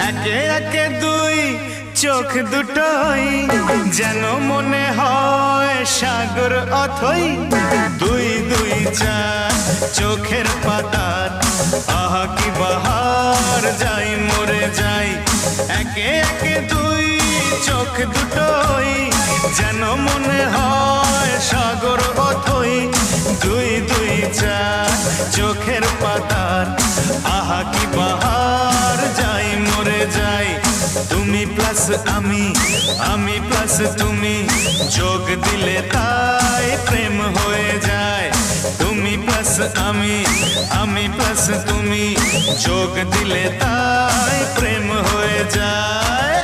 একে একে দুই চোখ দুটোই যেন মনে হয় সাগর অথই। দুই দুই চার চোখের পাতার আহা কি বাহার, যাই মরে যাই। একে একে দুই চোখ দুটোই যেন মনে হয় সাগর অথই। দুই দুই চার চোখের পাতার আহা কি বাহার, যাই মরে যাই। তুমি প্লাস আমি, আমি প্লাস তুমি, যোগ দিলে তাই প্রেম হয়ে যায়। তুমি প্লাস আমি, আমি প্লাস তুমি, যোগ দিলে তাই প্রেম হয়ে যায়।